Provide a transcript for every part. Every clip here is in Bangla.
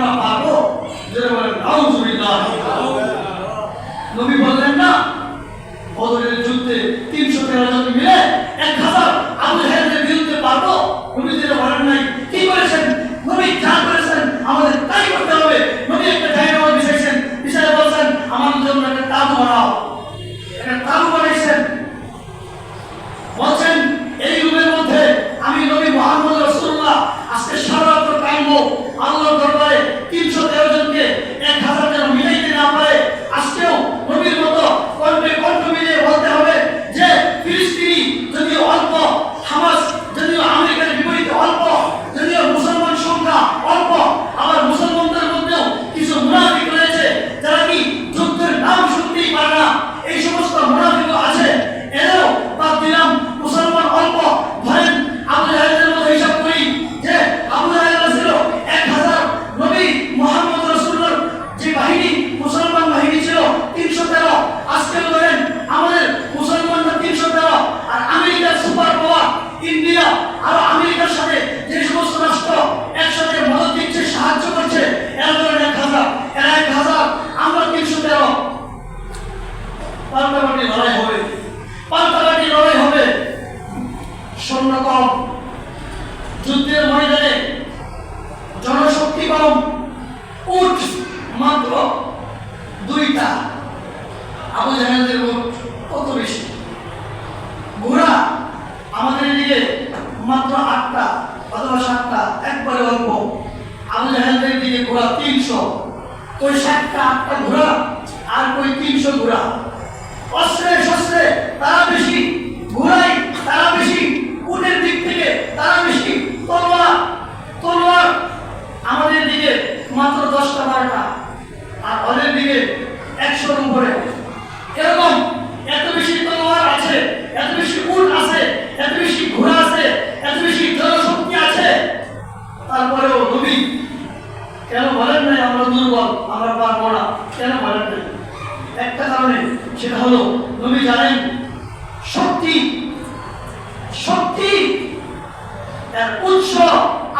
আমরা পাবো? যারা বলেন নাউজুবিল্লাহ। নবী বললেন না বদরের যুদ্ধে 313 জন মিলে 1000 আবু জাহেলের বিরুদ্ধে পারবো? নবী যেটা বলেন নাই। কি করেছেন? নবী যা করেছেন আমাদের তাই করতে হবে। নবী একটা জায়গা বিছাইছেন, বিছাইয়ে বলছেন আমাদের জন্য একটা তাবু বানাও। একটা তাবু বানাইছেন, বলছেন এই রুমের মধ্যে আমি নবী মুহাম্মদ রাসূলুল্লাহ আজকে সারা রাত কাঁদবো আল্লাহর দরবারে। 313 জনকে 1000 যেন মিলাইতে না পারে। আজকেও নবীর মতো কণ্ঠে কণ্ঠ মিলিয়ে বলতে হবে যে ফিলিস্তিনি যদিও অল্প, হামাস যদিও আমেরিকার বিপরীতে অল্প, যদিও মুসলমান সংখ্যা অল্প, আবার মুসলমানদের মধ্যেও কিছু মুনাফিক রয়েছে যারা কি যুদ্ধের নাম শুনতেই পারে না। এই সমস্ত মুনাফিকও আছে, এরাও বাদ দিলাম। মুসলমান অল্প, ধরেন আবু জাহেলের মতো হিসাব করি যে আবু জাহেল ছিল 1000, নবী মুহাম্মদ রাসূলুল্লাহর যে বাহিনী মুসলমান বাহিনী ছিল 313। আজকে ধরেন আমাদের মুসলমানরা 313, আর আমেরিকার সুপার পাওয়ার ইন্ডিয়া আর আমেরিকার সাথে যে সমস্ত রাষ্ট্র একসাথে মদত দিচ্ছে, সাহায্য করছে, এরা ধরেন 1000, এরা 1000, আমরা 313। পাল্টাপাল্টি লড়াই হবে, পাল্টাপাল্টি লড়াই হবে। সৈন্য কম, যুদ্ধের ময়দানে জনশক্তি কম, উট মাত্র 2টা। আবু জাহেলের উট কত বেশি, ঘোড়া আমাদের এদিকে মাত্র 8টা অথবা 7টা, একবারে অল্প। আবু জাহেলের দিকে ঘোড়া 300, কই 7টা 8টা ঘোড়া আর কই 300 ঘোড়া। অস্ত্রে শস্ত্রে তারা বেশি, ঘোড়াই তারা বেশি, উটের দিক থেকে তারা বেশি, তলোয়ার আমাদের দিকে মাত্র 10টা 12টা, আর ওদের দিকে 100-র উপরে। এরকম এত বেশি তলোয়ার আছে, এত বেশি উট আছে, এত বেশি ঘোড়া আছে, এত বেশি জনশক্তি আছে। তারপরেও নবী কেন বলেন নাই আমরা দুর্বল, আমরা পারবো না? কেন বলেন নাই? একটা কারণে, সেটা হলো নবী জানেন শক্তি এর উৎস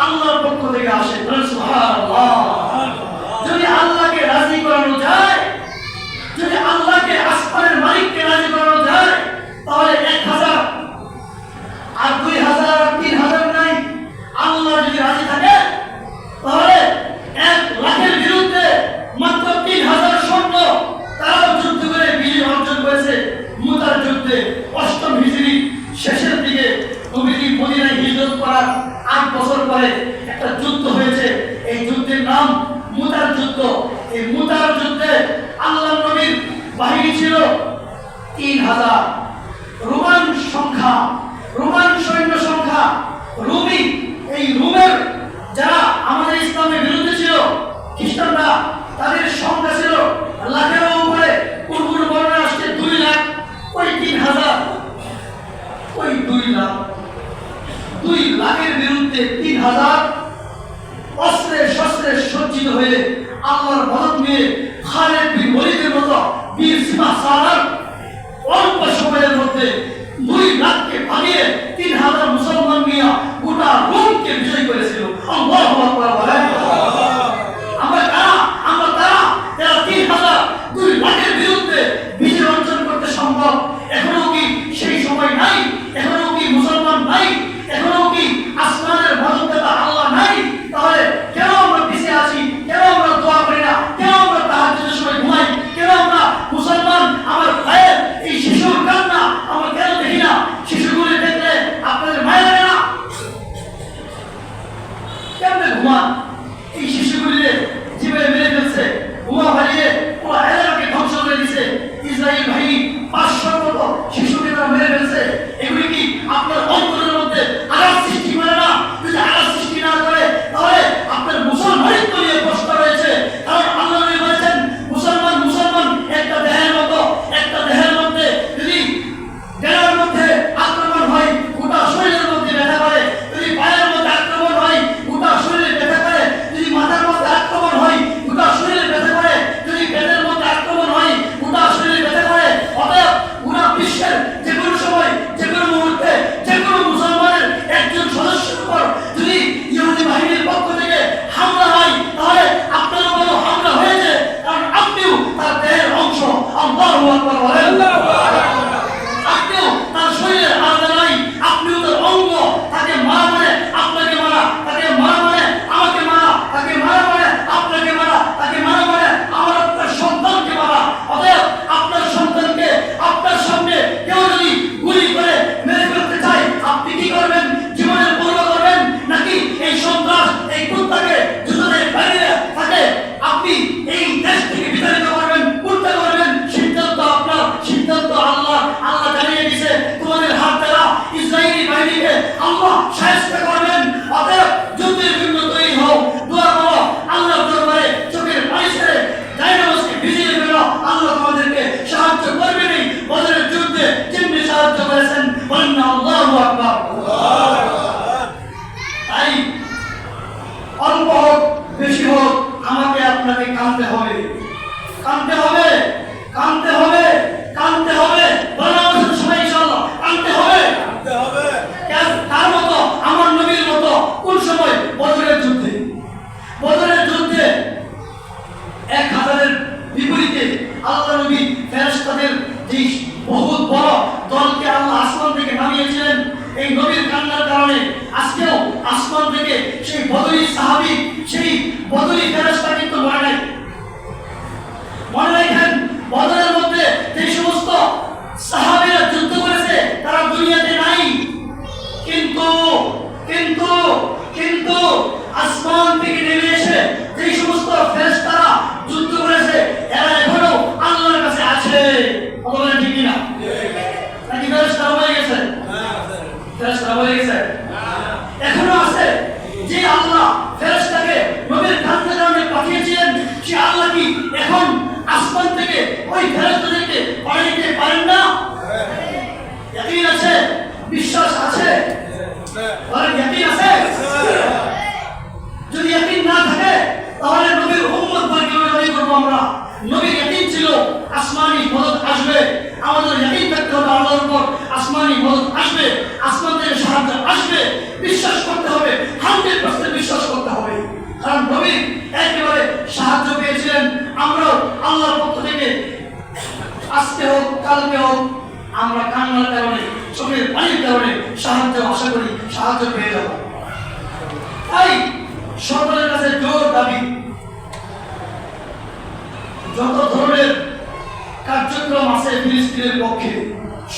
আল্লাহর পক্ষ থেকে আসে। সুবহানাল্লাহ। যদি আল্লাহকে রাজি করানো যায়, যদি আল্লাহকে আসমানের মালিককে রাজি করানো যায়, তাহলে 1000 আর 2000 আর 3000 নাই। আল্লাহ যদি রাজি থাকে তাহলে 1,00,000-এর বিরুদ্ধে মাত্র 3000 সৈন্য তারাও যুদ্ধ করে বিজয় অর্জন করেছে। মুতার যুদ্ধে 8ম হিজরি শেষের দিকে নবীজি মদিনায় হিজরত করার 8 বছর পরে একটা যুদ্ধ হয়েছে। এই যুদ্ধের নাম মুতার যুদ্ধ। এই মুতার যুদ্ধে আল্লাহর নবীর বাহিনী ছিল 3000। রোমান সৈন্য সংখ্যা, রুমি, এই রুমের যারা আমাদের ইসলামের বিরুদ্ধে ছিল খ্রিস্টানরা, তাদের সংখ্যা ছিল লাখের উপরে। পূর্ব বর্ণনা আসছে 2 লাখ। ওই 3000, ওই 2 লাখ, 2 লাখের বিরুদ্ধে 3000 অস্ত্রে শস্ত্রে সজ্জিত হয়ে আল্লাহর মদত নিয়ে খালিদ বিন ওলীদের মতো বীর সিপাহসালার অল্প সময়ের মধ্যে 2 লাখকে ভাগিয়ে 3000 মুসলমান নিয়ে গোটা রোমকে বিজয় করেছিল। আল্লাহু আকবার বলেন। আমরা তারা যারা 3000 2 লাখের বিরুদ্ধে বিজয় অর্জন করতে সম্ভব। এখনো কি সেই সময় নাই? এখনো কি মুসলমান নাই? এখনো কি আসমানের মদতদাতা আল্লাহ নাই? তাহলে কেন আমরা পিছিয়ে আছি? কেন আমরা দোয়া করি না? কেন আমরা তাহাজ্জুদের সময় ঘুমাই? কেন আমরা মুসলমান আমার ভাইয়ের এই শিশুর কান্না আমরা কেন দেখি না? শিশুগুলো দেখলে আপনাদের মায়া লাগে না? কেমনে ঘুমান? বেশি হোক, আমাকে আপনাকে কাঁদতে হবে, কাঁদতে হবে, কাঁদতে হবে, কাঁদতে হবে। বলেন আমাদের সবাই ইনশাআল্লাহ কাঁদতে হবে, কাঁদতে হবে। কার মতো? আমার নবীর মতো। কোন সময়? বদরের যুদ্ধে। বদরের যুদ্ধে 1000-এর বিপরীতে আল্লাহ নবী ফেরেশতাদের যে বহুত বড় দলকে আল্লাহ আসমান থেকে নামিয়েছিলেন, এই নবীর কান্নার কারণে আজকেও আসমান থেকে সেই বদরি সাহাবী, সেই বদরি ফেরেশতা কিন্তু মরে নাই। মনে রাখেন, বদরের মধ্যে যে সমস্ত সাহাবীরা যুদ্ধ করেছে তারা দুনিয়াতে নাই, কিন্তু কিন্তু কিন্তু আসমান থেকে নেমে এসে যে সমস্ত ফেরেশতারা যুদ্ধ করেছে এরা এখনো আল্লাহর কাছে আছে। বলেন ঠিক কিনা? নাকি ফেরেশতা হয়ে গেছে? ফেরেশতা হয়ে গেছে? এখনো আছে। যে আল্লাহ ফেরেশতাকে নবীর কান্নার কারণে পাঠিয়েছিলেন, সে আল্লাহ কি এখন আসমান থেকে ওই ফেরেশতাদেরকে পাঠাইতে পারেন না? ইয়াকিন আছে? বিশ্বাস আছে? বলেন ইয়াকিন আছে? যদি ইয়াকিন না থাকে তাহলে নবীর উম্মত বলে কিভাবে দাবি করবো আমরা? নবীর ইয়াকিন ছিল আসমানি মদদ আসবে, আমাদের ইয়াকিন থাকতে হবে আল্লাহর উপর আসমানি মদদ আসবে, আসমান থেকে সাহায্য আসবে। বিশ্বাস করতে হবে, 100% বিশ্বাস করতে হবে। কারণ নবী একেবারে সাহায্য পেয়েছিলেন। আমরাও আল্লাহর পক্ষ থেকে আজকে হোক কালকে হোক আমরা কান্নার কারণে, চোখের পানির কারণে সাহায্য আশা করি, সাহায্য পেয়ে যাব। তাই সকলের কাছে জোর দাবি, যত ধরনের কার্যক্রম আছে ফিলিস্তিনের পক্ষে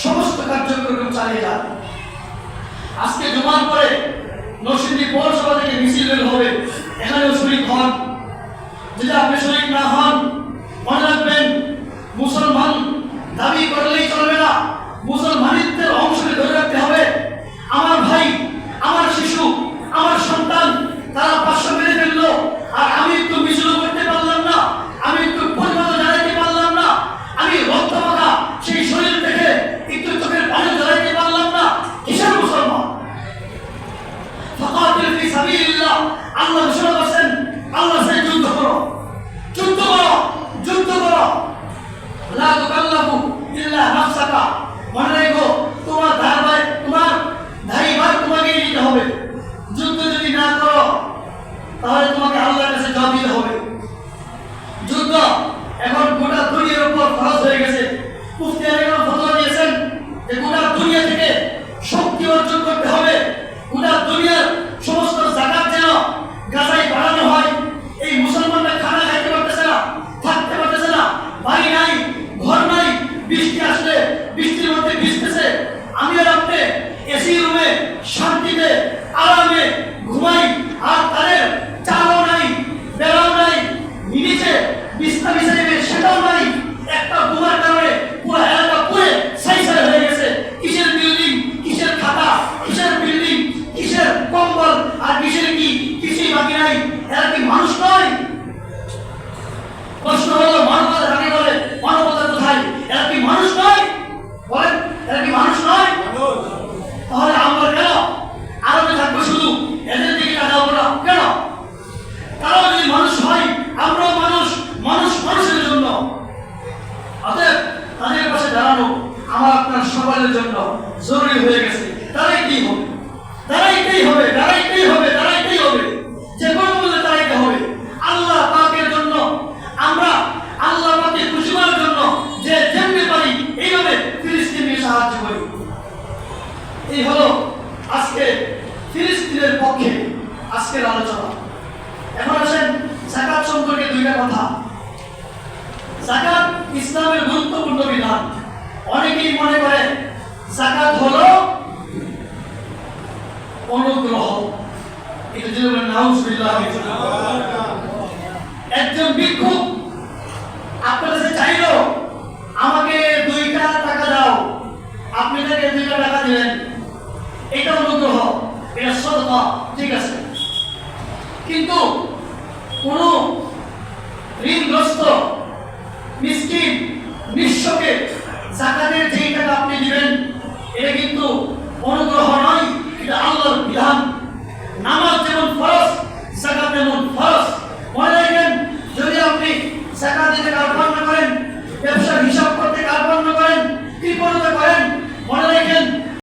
সমস্ত কার্যক্রম চালিয়ে যান। আজকে জুমার পরে নরসিংদী পৌরসভা থেকে মিছিল বের হবে, এখানেও শরীক হন। যদি আপনি শরীক না হন, মনে রাখবেন মুসলমান দাবি করলেই চলবে না, মুসলমানিত্বের অংশকে ধরে রাখতে হবে। আমার ভাই, আমার শিশু, আমার সন্তান তারা 500 মেরে ফেললো, আর আমি একটু মিছিল করতে পারলাম না, আমি একটু পরিমাণ জানাইতে পারলাম না, আমি রক্তমাখা সেই শরীর থেকে একটু চোখের পানি জানাইতে পারলাম না, কিসের মুসলমান? ফাকাতিল ফি সাবিলিল্লাহ, আল্লাহ ঘোষণা করেছেন, আল্লাহ সেই যুদ্ধ করো, যুদ্ধ করো, যুদ্ধ করো। লা তুকাল্লাফু ইল্লা নাফসাকা, মনে রাখো তোমার ধারবাই, তোমার ধাইবার তোমাকেই নিতে হবে। যুদ্ধ যদি না করো তাহলে তোমাকে আল্লাহর কাছে জবাব দিতে হবে। যুদ্ধ এখন গোটা দুনিয়ার উপর খরচ হয়ে গেছে। মুফতি আলাইহিস ফতোয়া দিয়েছেন যে গোটা দুনিয়া থেকে শক্তি অর্জন করতে হবে, গোটা দুনিয়ার সমস্ত জাকাত যেন গাজায় বাড়ানো হয়। এই মুসলমানরা খানা খাইতে পারতেছে না, থাকতে পারতেছে না, বাড়ি নাই, ঘর নাই, বৃষ্টি আসলে বৃষ্টির মধ্যে ভিজতেছে। আমি আর আপনি এসি রুমে শান্তিতে আরামে ঘুমাই, আর তাদের চালও নাই, বেড়াও নাই, নিচে বিছনা বিছাইবে সেটাও নাই। একটা বোমার কারণে পুরো এলাকা পুরে ছাই হয়ে গেছে। কিসের বিল্ডিং, কিসের খাতা, কিসের বিল্ডিং, কিসের কম্বল, আর কিসের কি, কিছুই বাকি নাই। এরা কি মানুষ নয়? প্রশ্ন হলো মানবতা কাকে বলে? মানবতা কোথায়? এরা কি মানুষ নয়? বলেন, এরা কি মানুষ নয়? তাহলে আমরা কেন আরবে থাকবো শুধু, এদের দিকে তাকাবো না কেন? তারাও যদি মানুষ হয়, আমরাও মানুষ, মানুষ মানুষের জন্য। অতএব তাদের পাশে দাঁড়ানো আমার আপনার সকলের জন্য জরুরি হয়ে গেছে। দাঁড়াইতেই হবে, দাঁড়াইতেই হবে, দাঁড়াইতেই হবে, দাঁড়াইতেই হবে, যে কোনো মূল্যে দাঁড়াইতে হবে আল্লাহ পাকের জন্য। আমরা আল্লাহ পাকে খুশি করার জন্য যে যেমনি পারি এইভাবে ফিলিস্তিনকে সাহায্য করি। এই হলো আজকে ফিলিস্তিনের পক্ষে আজকের আলোচনা। এখন আসেন যাকাত সম্পর্কে দুইটা কথা। যাকাত ইসলামের গুরুত্বপূর্ণ বিধান। অনেকেই মনে করে যাকাত হলো অনুগ্রহ। এটা যদি বলেন নাউজুবিল্লাহ, একজন ভিক্ষুক আপনার কাছে চাইলো আমাকে 2টা টাকা দাও, আপনি তাকে 2টা টাকা দিলেন, এটা অনুগ্রহ, এটা সদকা, ঠিক আছে। কিন্তু কোন ঋণগ্রস্ত মিসকিন নিঃস্বকে যাকাতের যেই টাকা আপনি দিবেন, এটা কিন্তু অনুগ্রহ নয়, এটা আল্লাহর বিধান। নামাজ যেমন ফরজ, যাকাত যেমন ফরজ, টাকা দিয়ে কারখানা করেন, ব্যবসার হিসাব